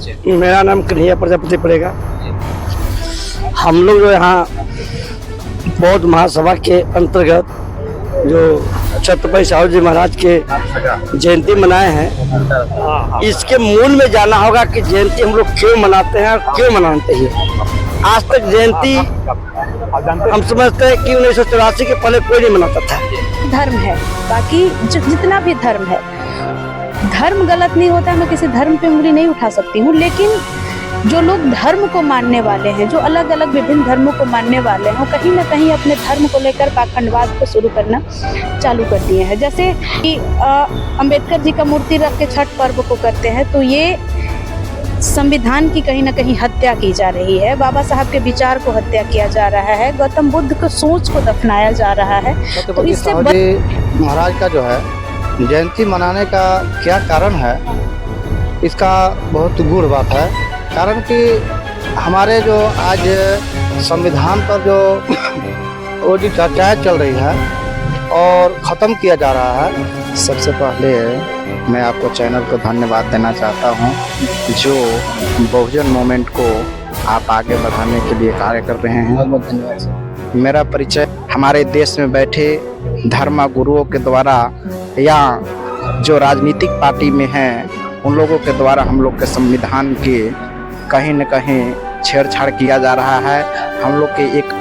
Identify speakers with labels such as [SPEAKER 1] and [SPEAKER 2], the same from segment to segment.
[SPEAKER 1] मेरा नाम कन्हैया प्रजापति पड़ेगा। हम लोग जो यहाँ बौद्ध महासभा के अंतर्गत जो छत्रपति साहू जी महाराज के जयंती मनाए हैं, इसके मूल में जाना होगा कि जयंती हम लोग क्यों मनाते हैं और क्यों मनाना चाहिए। आज तक जयंती हम समझते हैं कि 1984 के पहले कोई नहीं मनाता था।
[SPEAKER 2] धर्म है, बाकी जितना भी धर्म है, धर्म गलत नहीं होता। मैं किसी धर्म पे उंगली नहीं उठा सकती हूँ, लेकिन जो लोग धर्म को मानने वाले हैं, जो अलग अलग विभिन्न धर्मों को मानने वाले हैं, वो कहीं ना कहीं अपने धर्म को लेकर पाखंडवाद को शुरू करना चालू कर दिए हैं। जैसे कि अंबेडकर जी का मूर्ति रख के छठ पर्व को करते हैं, तो ये संविधान की कहीं ना कहीं हत्या की जा रही है। बाबा साहब के विचार को हत्या किया जा रहा है, गौतम बुद्ध को सोच को दफनाया जा रहा है। तो इससे
[SPEAKER 3] महाराज का जो है जयंती मनाने का क्या कारण है, इसका बहुत गूढ़ बात है। कारण कि हमारे जो आज संविधान पर जो वो जो चर्चाएं चल रही है और ख़त्म किया जा रहा है। सबसे पहले मैं आपको चैनल को धन्यवाद देना चाहता हूं, जो बहुजन मूवमेंट को आप आगे बढ़ाने के लिए कार्य कर रहे हैं। बहुत बहुत धन्यवाद सर। मेरा परिचय हमारे देश में बैठे धर्म गुरुओं के द्वारा या जो राजनीतिक पार्टी में हैं उन लोगों के द्वारा हम लोग के संविधान के कहीं न कहीं छेड़छाड़ किया जा रहा है। हम लोग के एक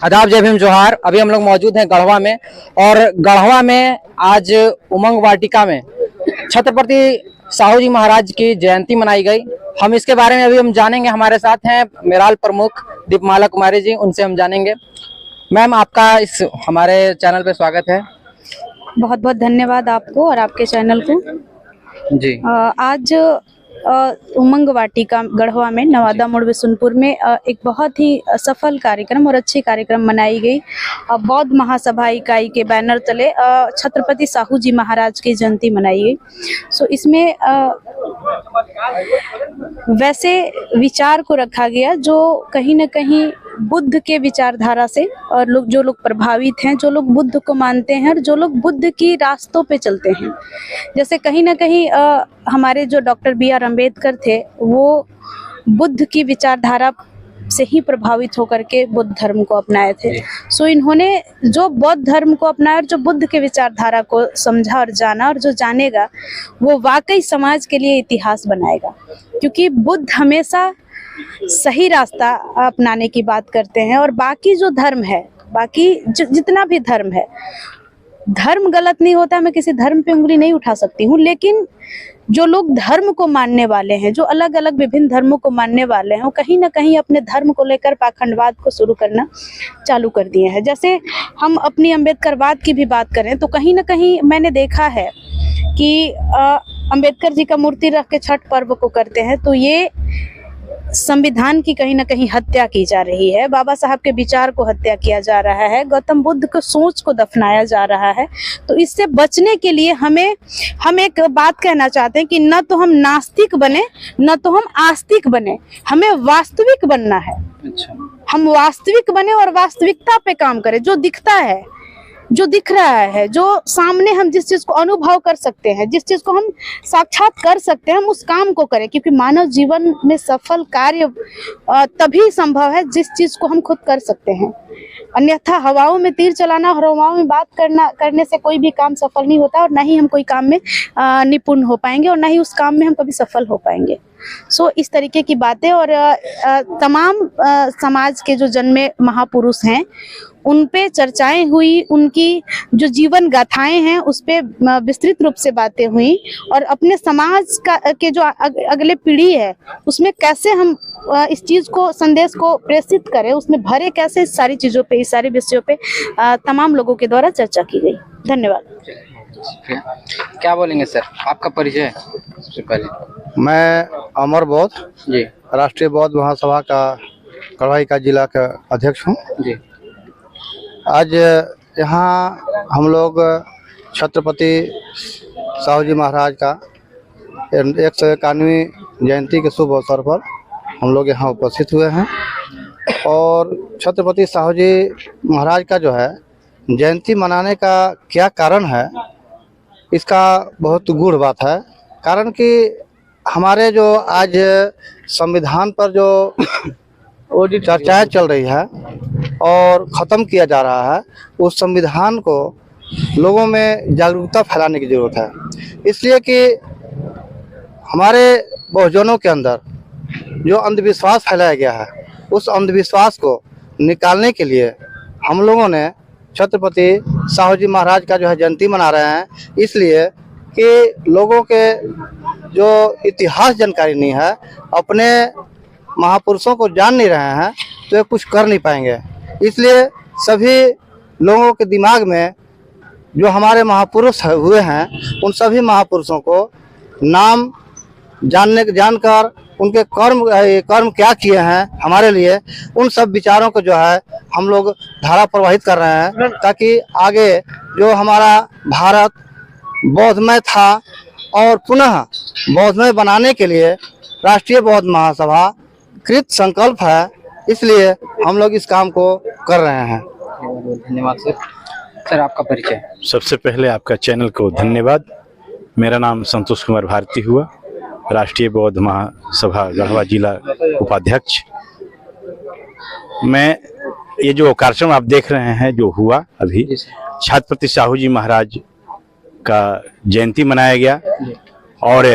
[SPEAKER 4] आदाब, जय भीम, जोहार। अभी हम लोग मौजूद हैं गढ़वा में, और गढ़वा में आज उमंग वाटिका में छत्रपति साहू जी महाराज की जयंती मनाई गई। हम इसके बारे में अभी हम जानेंगे। हमारे साथ हैं मेराल प्रमुख दीपमाला कुमारी जी, उनसे हम जानेंगे। मैम, आपका इस हमारे चैनल पे स्वागत है।
[SPEAKER 2] बहुत बहुत धन्यवाद आपको और आपके चैनल को
[SPEAKER 4] जी।
[SPEAKER 2] आज उमंग वाटिका गढ़वा में नवादा मोड़ बिशुनपुर में एक बहुत ही सफल कार्यक्रम और अच्छी कार्यक्रम मनाई गई। बौद्ध महासभा इकाई के बैनर तले छत्रपति साहू जी महाराज की जयंती मनाई गई। सो इसमें वैसे विचार को रखा गया जो कहीं न कहीं बुद्ध के विचारधारा से, और जो लोग प्रभावित हैं, जो लोग बुद्ध को मानते हैं और जो लोग बुद्ध की रास्तों पे चलते हैं। जैसे कहीं ना कहीं हमारे जो डॉक्टर B.R. अम्बेडकर थे, वो बुद्ध की विचारधारा से ही प्रभावित होकर के बुद्ध धर्म को अपनाए थे। सो इन्होंने जो बौद्ध धर्म को अपनाया और जो बुद्ध के विचारधारा को समझा और जाना, और जो जानेगा वो वाकई समाज के लिए इतिहास बनाएगा। क्योंकि बुद्ध हमेशा सही रास्ता अपनाने की बात करते हैं, और बाकी जो धर्म है, बाकी जितना भी धर्म है, धर्म गलत नहीं होता। मैं किसी धर्म पे उंगली नहीं उठा सकती हूँ, लेकिन जो लोग धर्म को मानने वाले हैं, जो अलग अलग विभिन्न धर्मों को मानने वाले हैं, वो कहीं ना कहीं अपने धर्म को लेकर पाखंडवाद को शुरू करना चालू कर दिए हैं। जैसे हम अपनी अम्बेडकरवाद की भी बात करें, तो कहीं ना कहीं मैंने देखा है कि अम्बेडकर जी का मूर्ति रख के छठ पर्व को करते हैं, तो ये संविधान की कहीं ना कहीं हत्या की जा रही है। बाबा साहब के विचार को हत्या किया जा रहा है, गौतम बुद्ध को सोच को दफनाया जा रहा है। तो इससे बचने के लिए हम एक बात कहना चाहते हैं कि न तो हम नास्तिक बने, न तो हम आस्तिक बने, हमें वास्तविक बनना है। हम वास्तविक बने और वास्तविकता पे काम करें। जो दिखता है, जो दिख रहा है, जो सामने हम जिस चीज को अनुभव कर सकते हैं, जिस चीज को हम साक्षात कर सकते हैं, हम उस काम को करें। क्योंकि मानव जीवन में सफल कार्य तभी संभव है जिस चीज को हम खुद कर सकते हैं। अन्यथा हवाओं में तीर चलाना और हवाओं में बात करने से कोई भी काम सफल नहीं होता, और ना ही हम कोई काम में निपुण हो पाएंगे, और ना ही उस काम में हम कभी सफल हो पाएंगे। सो इस तरीके की बातें, और तमाम समाज के जो जन्मे महापुरुष हैं उन पे चर्चाएं हुई, उनकी जो जीवन गाथाएं हैं उस पे विस्तृत रूप से बातें हुई, और अपने समाज के जो अगले पीढ़ी है उसमें कैसे हम इस चीज को, संदेश को प्रेषित करें, उसमें भरे कैसे, इस सारी चीजों पे, इस सारे विषयों पे तमाम लोगों के द्वारा चर्चा की गई। धन्यवाद।
[SPEAKER 4] क्या बोलेंगे सर, आपका परिचय सबसे पहले?
[SPEAKER 3] मैं अमर बौद्ध
[SPEAKER 4] जी,
[SPEAKER 3] राष्ट्रीय बौद्ध महासभा का कढ़वाई का जिला का अध्यक्ष हूँ
[SPEAKER 4] जी।
[SPEAKER 3] आज यहाँ हम लोग छत्रपति साहू जी महाराज का 191वीं जयंती के शुभ अवसर पर हम लोग यहाँ उपस्थित हुए हैं। और छत्रपति साहू जी महाराज का जो है जयंती मनाने का क्या कारण है, इसका बहुत गूढ़ बात है। कारण कि हमारे जो आज संविधान पर जो वो जो चर्चाएं चल रही है और ख़त्म किया जा रहा है, उस संविधान को लोगों में जागरूकता फैलाने की ज़रूरत है। इसलिए कि हमारे बहुजनों के अंदर जो अंधविश्वास फैलाया गया है, उस अंधविश्वास को निकालने के लिए हम लोगों ने छत्रपति साहू जी महाराज का जो है जयंती मना रहे हैं। इसलिए कि लोगों के जो इतिहास जानकारी नहीं है, अपने महापुरुषों को जान नहीं रहे हैं, तो ये कुछ कर नहीं पाएंगे। इसलिए सभी लोगों के दिमाग में जो हमारे महापुरुष हुए हैं, उन सभी महापुरुषों को नाम जानकर उनके कर्म क्या किए हैं हमारे लिए, उन सब विचारों को जो है हम लोग धारा प्रवाहित कर रहे हैं, ताकि आगे जो हमारा भारत बौद्धमय था और पुनः बौद्धमय बनाने के लिए राष्ट्रीय बौद्ध महासभा कृत संकल्प है। इसलिए हम लोग इस काम को कर रहे हैं।
[SPEAKER 4] धन्यवाद सर। सर आपका परिचय।
[SPEAKER 5] सबसे पहले आपका चैनल को धन्यवाद। मेरा नाम संतोष कुमार भारती हुआ, राष्ट्रीय बौद्ध महासभा गढ़वा जिला उपाध्यक्ष। मैं ये जो कार्यक्रम आप देख रहे हैं जो हुआ अभी, छत्रपति साहू जी महाराज का जयंती मनाया गया और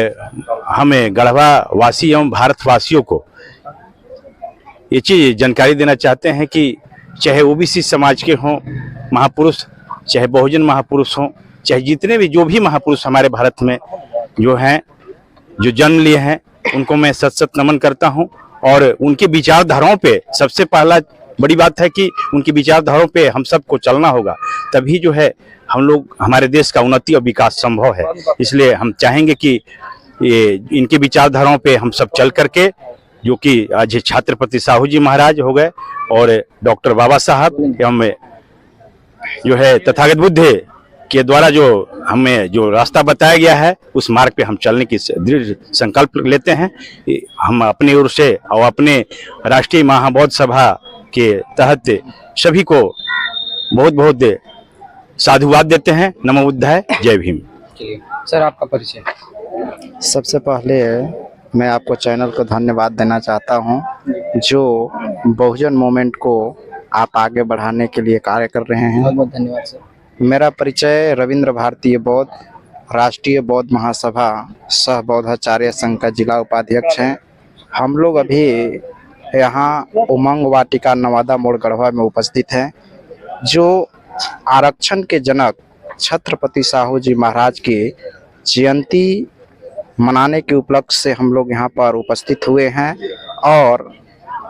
[SPEAKER 5] हमें गढ़वा वासी एवं भारतवासियों को ये चीज़ जानकारी देना चाहते हैं कि चाहे ओबीसी समाज के हों महापुरुष, चाहे बहुजन महापुरुष हों, चाहे जितने भी जो भी महापुरुष हमारे भारत में जो हैं, जो जन्म लिए हैं, उनको मैं सत सत नमन करता हूं। और उनके विचारधाराओं पे सबसे पहला बड़ी बात है कि उनकी विचारधाराओं पे हम सबको चलना होगा, तभी जो है हम लोग हमारे देश का उन्नति और विकास संभव है। इसलिए हम चाहेंगे कि ये इनके विचारधाराओं पे हम सब चल करके, जो कि आज छत्रपति साहू जी महाराज हो गए और डॉक्टर बाबा साहब एवं जो है तथागत बुद्ध के द्वारा जो हमें जो रास्ता बताया गया है, उस मार्ग पे हम चलने की दृढ़ संकल्प लेते हैं। हम अपनी ओर से और अपने राष्ट्रीय महाबौद्ध सभा के तहत सभी को बहुत बहुत साधुवाद देते हैं। नमो बुद्धाय, जय भीम।
[SPEAKER 4] सर आपका परिचय।
[SPEAKER 3] सबसे पहले मैं आपको चैनल को धन्यवाद देना चाहता हूं, जो बहुजन मूवमेंट को आप आगे बढ़ाने के लिए कार्य कर रहे हैं।
[SPEAKER 4] बहुत बहुत धन्यवाद सर।
[SPEAKER 3] मेरा परिचय रविंद्र भारतीय बौद्ध, राष्ट्रीय बौद्ध महासभा सह बौद्धाचार्य संघ का जिला उपाध्यक्ष हैं। हम लोग अभी यहाँ उमंग वाटिका नवादा मोड़ गढ़वा में उपस्थित हैं, जो आरक्षण के जनक छत्रपति साहू जी महाराज की जयंती मनाने के उपलक्ष्य से हम लोग यहाँ पर उपस्थित हुए हैं। और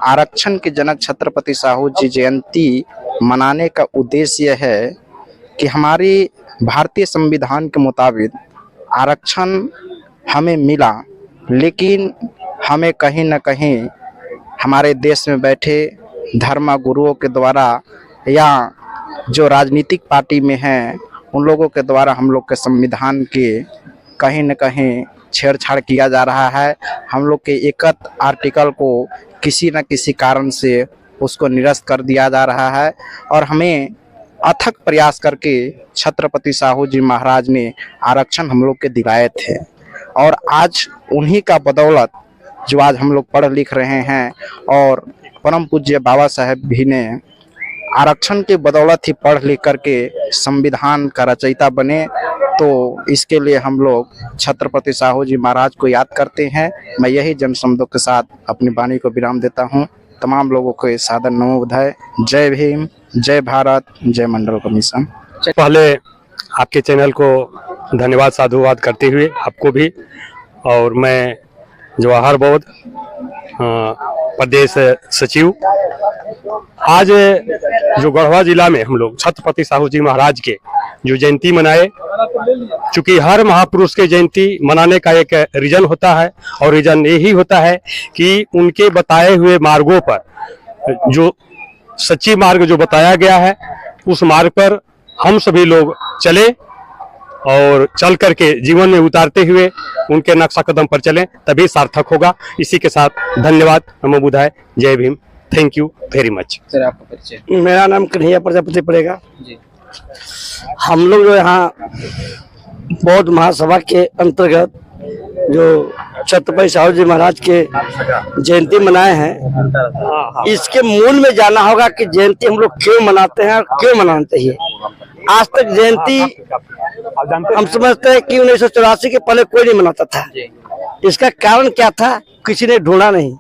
[SPEAKER 3] आरक्षण के जनक छत्रपति साहू जी जयंती मनाने का उद्देश्य यह है कि हमारी भारतीय संविधान के मुताबिक आरक्षण हमें मिला, लेकिन हमें कहीं न कहीं हमारे देश में बैठे धर्म गुरुओं के द्वारा या जो राजनीतिक पार्टी में हैं, उन लोगों के द्वारा हम लोग के संविधान के कहीं न कहीं छेड़छाड़ किया जा रहा है। हम लोग के एक आर्टिकल को किसी न किसी कारण से उसको निरस्त कर दिया जा रहा है। और हमें अथक प्रयास करके छत्रपति साहू जी महाराज ने आरक्षण हम लोग के दिलाए थे, और आज उन्हीं का बदौलत जो आज हम लोग पढ़ लिख रहे हैं, और परम पूज्य बाबा साहेब भी ने आरक्षण के बदौलत ही पढ़ लिख करके संविधान का रचयिता बने। तो इसके लिए हम लोग छत्रपति साहू जी महाराज को याद करते हैं। मैं यही जन शब्दों के साथ अपनी वाणी को विराम देता हूँ। तमाम लोगों को सादर नमो बुद्धाय। जय भीम, जय भारत, जय मंडल कमीशन।
[SPEAKER 6] पहले आपके चैनल को धन्यवाद साधुवाद करते हुए आपको भी, और मैं जवाहर बौद्ध प्रदेश सचिव, आज जो गढ़वा जिला में हम लोग छत्रपति साहू जी महाराज के जो जयंती मनाए, चूंकि हर महापुरुष के जयंती मनाने का एक रीजन होता है, और रीजन यही होता है कि उनके बताए हुए मार्गों पर जो सच्ची मार्ग जो बताया गया है, उस मार्ग पर हम सभी लोग चले और चल करके जीवन में उतारते हुए उनके नक्शा कदम पर चलें, तभी सार्थक होगा। इसी के साथ धन्यवाद, नमो बुद्धाय, जय Bhim, thank you very much.
[SPEAKER 4] Sir आपका परिचय।
[SPEAKER 1] मेरा नाम कन्हैया प्रजापति पड़ेगा।
[SPEAKER 4] जी।
[SPEAKER 1] हम लोग जो यहाँ बौद्ध महासभा के अंतर्गत जो छत्रपति साहू जी महाराज के जयंती मनाए हैं, इसके मूल में जाना होगा कि जयंती हम लोग क्यों मनाते हैं और क्यों मनाना चाहिए। आज तक जयंती हम समझते हैं कि 1984 के पहले कोई नहीं मनाता था। इसका कारण क्या था, किसी ने ढूंढा नहीं।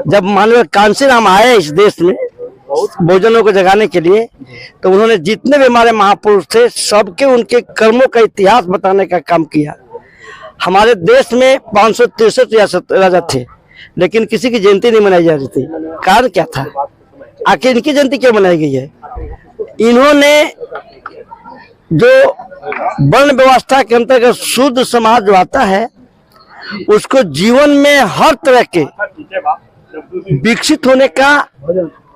[SPEAKER 1] जब माननीय कांशीराम आए इस देश में भोजनों को जगाने के लिए, तो उन्होंने जितने भी हमारे महापुरुष थे सबके उनके कर्मों का इतिहास बताने का काम किया। हमारे देश में 563 राजा थे, लेकिन किसी की जयंती नहीं मनाई जा रही थी। कारण क्या था, आखिर इनकी जयंती क्यों मनाई गई है? इन्होंने जो वर्ण व्यवस्था के अंतर्गत शुद्ध समाज जो आता है, उसको जीवन में हर तरह के विकसित होने का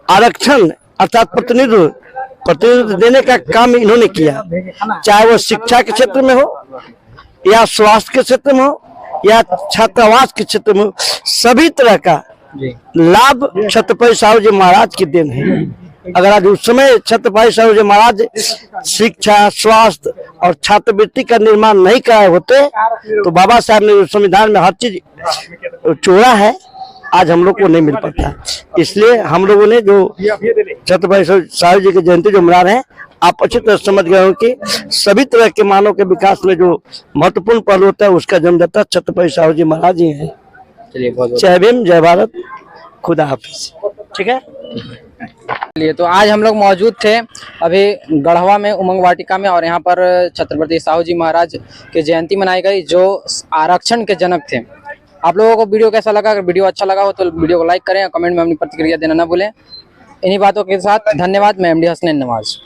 [SPEAKER 1] आरक्षण अर्थात प्रतिनिधित्व देने का काम इन्होंने किया। चाहे वो शिक्षा के क्षेत्र में हो, या स्वास्थ्य के क्षेत्र में हो, या छात्रावास के क्षेत्र में हो, सभी तरह का लाभ छत्रपति साहू जी महाराज की देन है। अगर आज उस समय छत्रपति साहू जी महाराज शिक्षा, स्वास्थ्य और छात्रवृत्ति का निर्माण नहीं कराए होते, तो बाबा साहब ने संविधान में हर चीज छोड़ा है, आज हम लोग को नहीं मिल पाता। इसलिए हम लोगों ने जो छत्रपति साहू जी की जयंती जो मना रहे हैं, आप अच्छी तरह समझ गए हो कि सभी तरह के मानव के विकास में जो महत्वपूर्ण पहलू होता है, उसका जन्मदाता छत्रपति साहू जी महाराज ही है। जय भीम, जय भारत, खुदा हाफिज। ठीक है।
[SPEAKER 4] चलिए, तो आज हम लोग मौजूद थे अभी गढ़वा में उमंग वाटिका में, और यहाँ पर छत्रपति साहू जी महाराज की जयंती मनाई गई, जो आरक्षण के जनक थे। आप लोगों को वीडियो कैसा लगा? अगर वीडियो अच्छा लगा हो तो वीडियो को लाइक करें और कमेंट में अपनी प्रतिक्रिया देना ना भूलें। इन्हीं बातों के साथ धन्यवाद। मैं MD हसनैन नवाज।